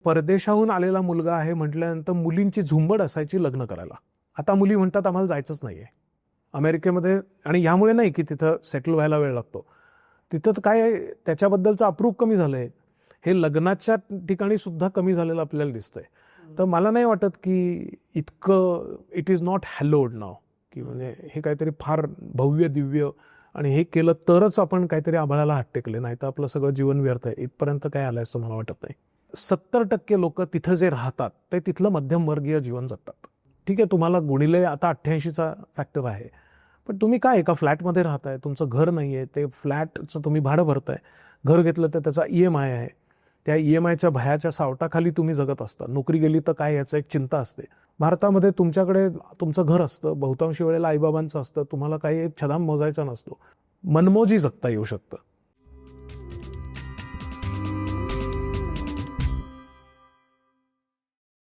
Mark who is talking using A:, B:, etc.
A: परदेशाहून आलेला मुलगा आहे म्हटल्यानंतर मुलींची झुंबड असायची लग्न करायला. आता मुली म्हणतात आम्हाला जायचंच नाहीये अमेरिकेमध्ये. आणि ह्यामुळे नाही की तिथं सेटल व्हायला वेळ लागतो, तिथं तर काय त्याच्याबद्दलचं अप्रूप कमी झालंय, हे लग्नाच्या ठिकाणी सुद्धा कमी झालेलं आपल्याला दिसतंय. तर मला नाही वाटत की इतकं इट इज नॉट हॅलोड नाव, की म्हणजे हे काहीतरी फार भव्य दिव्य आणि हे केलं तरच आपण काहीतरी आभाळाला हात टेकले, नाही तर आपलं सगळं जीवन व्यर्थ आहे. इथपर्यंत काय आलंय असं मला वाटत नाही. 70% लोक तिथं जे राहतात ते तिथलं मध्यमवर्गीय जीवन जगतात. ठीक आहे, तुम्हाला गुणिले आता 88चा फॅक्टर आहे, पण तुम्ही काय एका फ्लॅटमध्ये राहताय, तुमचं घर नाही आहे, ते फ्लॅटचं तुम्ही भाडं भरताय. घर घेतलं तर त्याचा EMI आहे, त्या EMIच्या भयाच्या सावटाखाली तुम्ही जगत असता. नोकरी गेली तर काय याचं एक चिंता असते. भारतामध्ये तुमच्याकडे तुमचं घर असतं, बहुतांशी वेळेला आईबाबांचं असतं, तुम्हाला काही एक छदाम मोजायचा नसतो, मनमोजी जगता येऊ शकतं.